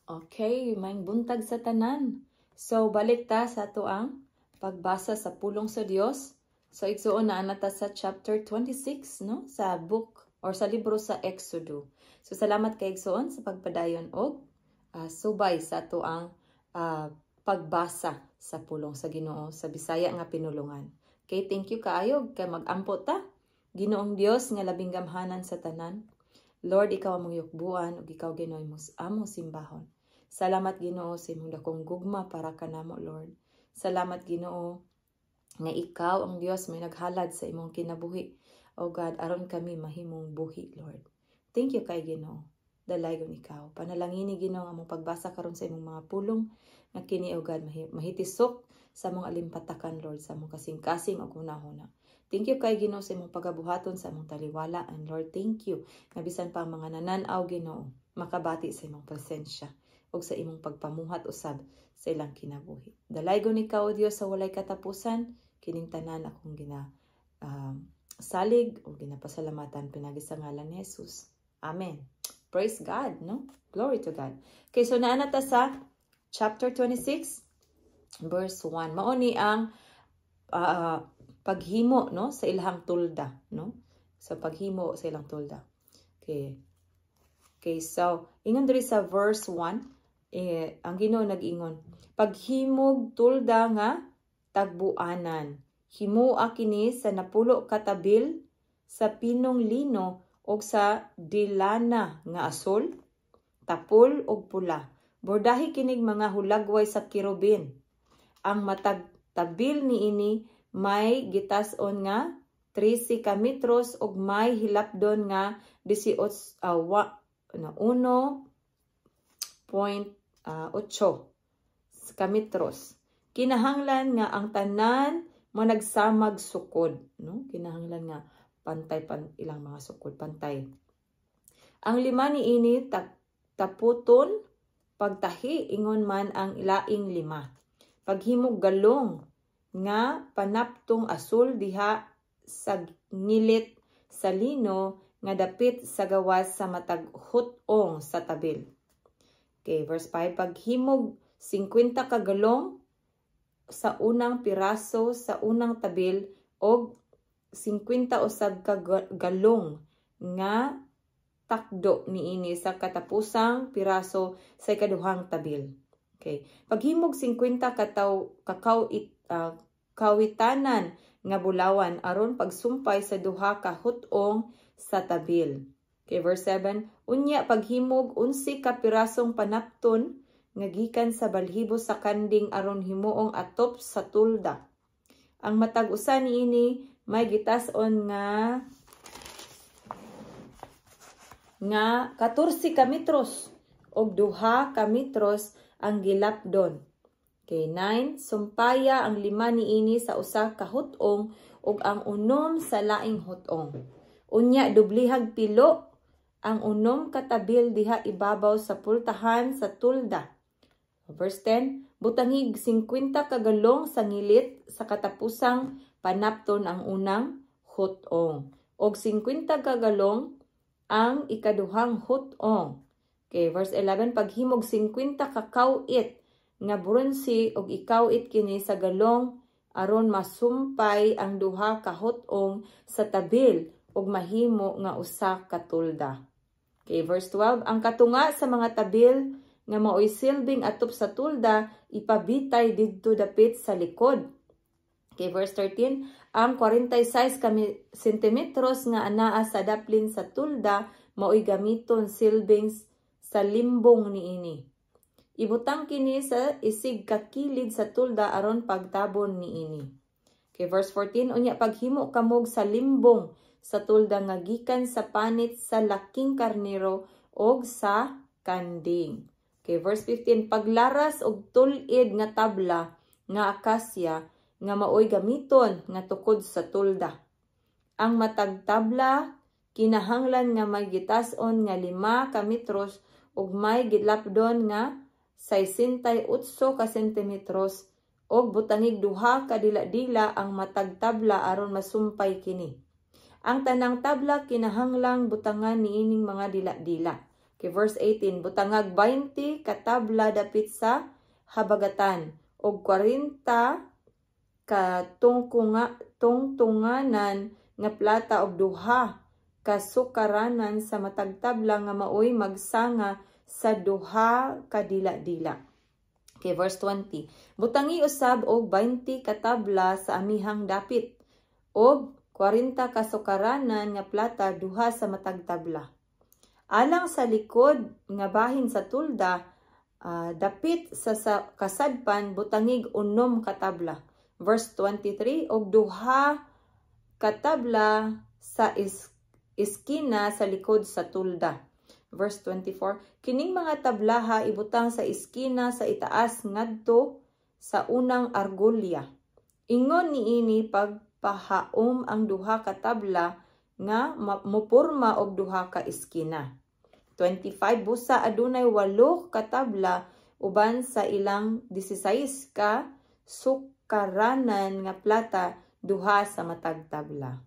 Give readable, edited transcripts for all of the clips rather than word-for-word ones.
Okay, may buntag sa tanan. So, balik ta sa ato ang pagbasa sa pulong sa Dios. So, igsuon na nata sa chapter 26, no? Sa book or sa libro sa Exodo. So, salamat kay igsuon sa pagpadayon og subay sa ato ang pagbasa sa pulong sa Ginoo sa Bisaya nga pinulungan. Okay, thank you kaayo kay mag-ampo ta. Ginoong Dios nga labing gamhanan sa tanan. Lord, ikaw among yukbuan ug ikaw Ginoo among simbahon. Salamat Ginoo sa imong dakong gugma para kanamo, Lord. Salamat Ginoo nga ikaw ang Dios may naghalad sa imong kinabuhi. O God, aron kami mahimong buhi, Lord. Thank you kay Ginoo. Dalaygon ikaw. Panalangini Ginoo among pagbasa karon sa imong mga pulong nga kini o God mahitisok sa among alimpatakan, Lord, sa among kasing-kasing ug hunahuna. Thank you kay Ginoo sa imong pagabuhaton sa among taliwala, and Lord, thank you nga bisan pa ang mga nanan-aw Ginoo makabati sa imong presensya ug sa imong pagpamuhat usab sa ilang kinabuhi. Dalaygon ikaw, Dios, sa walay katapusan, kining tanan akong salig o ginapasalamatan pinagi sa ngalan ni Jesus. Amen. Praise God, no? Glory to God. Okay, so naana ta sa chapter 26, verse 1. Mao ni ang paghimo, no, sa ilang tulda, no? Sa paghimo sa ilang tulda. Okay. Okay, so ingon diri sa verse 1, ang Ginoo nag-ingon, paghimog tulda nga tagbuanan. Himua kini sa napulo katabil sa pinong lino o sa dilana nga asol, tapol o pula. Bordahi kinig mga hulagway sa kirubin. Ang matag tabil niini may gitas-on nga 13 ka metros ug may hilapdon nga 1.8 ka metros. Kinahanglan nga ang tanan mo nagsamag sukod, no? Kinahanglan nga pantay ilang mga sukod, pantay. Ang lima niini taputon pagtahi ingon man ang ilaing lima. Paghimog galong nga panaptong asul diha sa ngilit sa lino nga dapit sa gawas sa matag hutong sa tabil. Okay, verse 5. Paghimog 50 ka galong sa unang piraso sa unang tabil o 50 usab ka galong nga takdo niini sa katapusang piraso sa ikaduhang tabil. Okay. Paghimog 50 kawitanan nga bulawan aron pagsumpay sa duha ka hutong sa tabil. Okay, verse 7. Unya paghimog 11 ka pirasong panapton nga gikan sa balhibo sa kanding aron himuong atop sa tulda. Ang matag usa niini may gitas-on nga 14 ka metros og 2 ka metros ang gilapdon. Okay, 9. Sumpaya ang lima niini sa usa ka hutong ug ang unom sa laing hutong. Unya dublihag pilo ang unom katabil diha ibabaw sa pultahan sa tulda. Verse 10. Butangig 50 ka galong sa ngilit sa katapusang panapton ang unang hutong. Og 50 ka galong ang ikaduhang hutong. Okay, verse 11. Paghimog 50 ka kawit nga bronze og ikawit kini sa galong aron masumpay ang duha ka hutong sa tabil ug mahimo nga usa ka tulda. Okay, verse 12. Ang katunga sa mga tabil nga maoy silbing atop sa tulda ipabitay didto dapit sa likod. Okay, verse 13. Ang 46 sentimetros nga anaa sa daplin sa tulda maoy gamiton silbing sa limbong niini. Ibutang kini sa isig kakilid sa tulda aron pagtabon niini. Okay, verse 14. Unya paghimo kamog sa limbong sa tulda nga gikan sa panit sa laking karnero og sa kanding. Okay, verse 15. Paglaras og tulid nga tabla nga akasya nga maoy gamiton nga tukod sa tulda. Ang matag tabla kinahanglan nga may gitas-on nga 5 ka metros ug may gilapdon nga 68 ka sentimetros og butangig 2 ka dila-dila ang matag tabla aron masumpay kini. Ang tanang tabla kinahanglang butangan niining mga dila-dila. Okay, verse 18, butangag 20 katabla dapit sa habagatan og 40 ka tungtunganan nga plata og duha ka sukaranan sa matag tabla nga maoy magsanga sa duha ka dila-dila. Okay, verse 20. Butangi usab og 20 ka tabla sa amihang dapit og 40 ka sukaranan nga plata duha sa matag tabla. Alang sa likod nga bahin sa tulda, dapit sa kasadpan butangig 6 ka tabla. Verse 23, og duha ka tabla sa iskina sa likod sa tulda. Verse 24, kining mga tablaha ibutang sa iskina sa itaas ngadto sa unang argolya. Ingon niini pagpahaom ang duha ka tabla nga moporma og duha ka iskina. 25, busa adunay 8 ka tabla uban sa ilang 16 ka sukaranan nga plata duha sa matag tabla.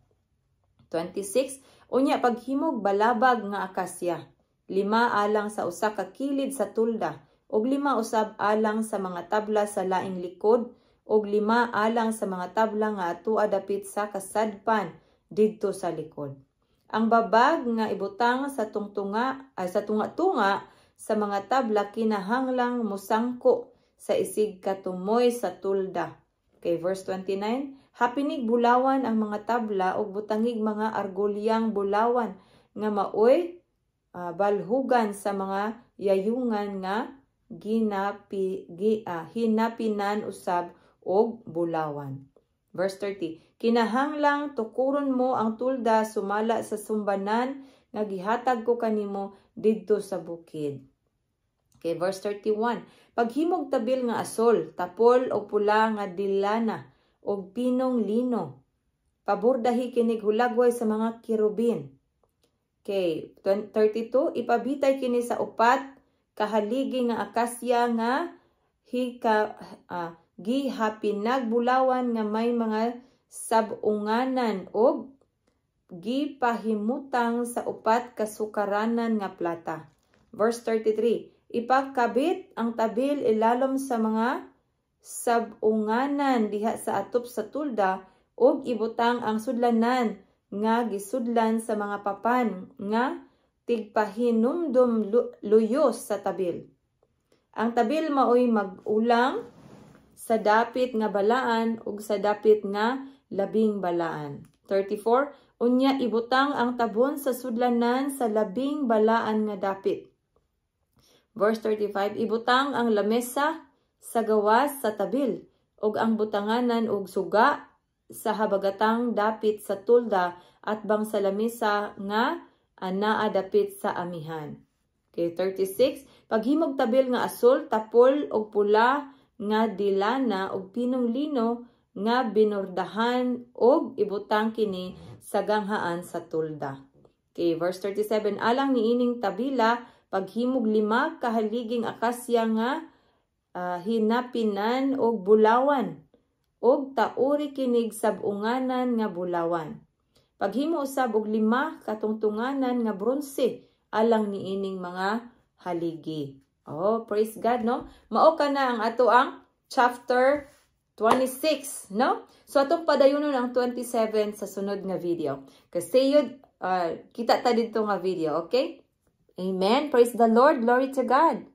26, unya paghimog balabag nga akasya, 5 alang sa usa ka kilid sa tulda, og 5 usab alang sa mga tabla sa laing likod, og 5 alang sa mga tabla nga atua dapit sa kasadpan didto sa likod. Ang babag nga ibutang sa tunga-tunga sa mga tabla kinahanglang musangko sa isig katumoy sa tulda. Okay, verse 29, hapinig bulawan ang mga tabla og butangig mga argolyang bulawan nga maoy balhugan sa mga yayungan nga hinapinan usab og bulawan. Verse 30, kinahanglang tukuron mo ang tulda sumala sa sumbanan nga gihatag ko kanimo didto sa bukid. Okay, verse 31, paghimog tabil nga asol, tapol o pula nga dilana og pinong lino, pabordahi kinig hulagway sa mga kirubin. Okay, 32, ipabitay kini sa upat kahaligi nga akasya nga gihapinag bulawan nga may mga sabunganan og gipahimutang sa upat ka sukaranan nga plata. Verse 33, ipakabit ang tabil ilalom sa mga sabunganan diha sa atop sa tulda og ibutang ang sudlanan nga gisudlan sa mga papan nga tigpahinumdum luyos sa tabil. Ang tabil maoy mag-ulang sa dapit nga balaan ug sa dapit nga labing balaan. 34, unya ibutang ang tabon sa sudlanan sa labing balaan nga dapit. Verse 35, ibutang ang lamesa sa gawas sa tabil ug ang butanganan og suga sa habagatang dapit sa tulda at bang sa lamesa nga anaa dapit sa amihan. Okay, 36, paghimog tabil nga asol, tapol og pula nga dilana og pinong lino nga binordahan og ibutang kini sa ganghaan sa tulda. Okay, verse 37, alang niining tabila paghimog 5 kahaliging akasya nga hinapinan og bulawan og tauri kinig sabunganan nga bulawan. Paghimo usab og 5 katungtunganan nga bronse alang niining mga haligi. Oh, praise God, no? Mao ka na ang ato ang chapter 26, no? So, atong padayunon ang 27 sa sunod nga video. Kasi yun, kita ta dito nga video, okay? Amen. Praise the Lord. Glory to God.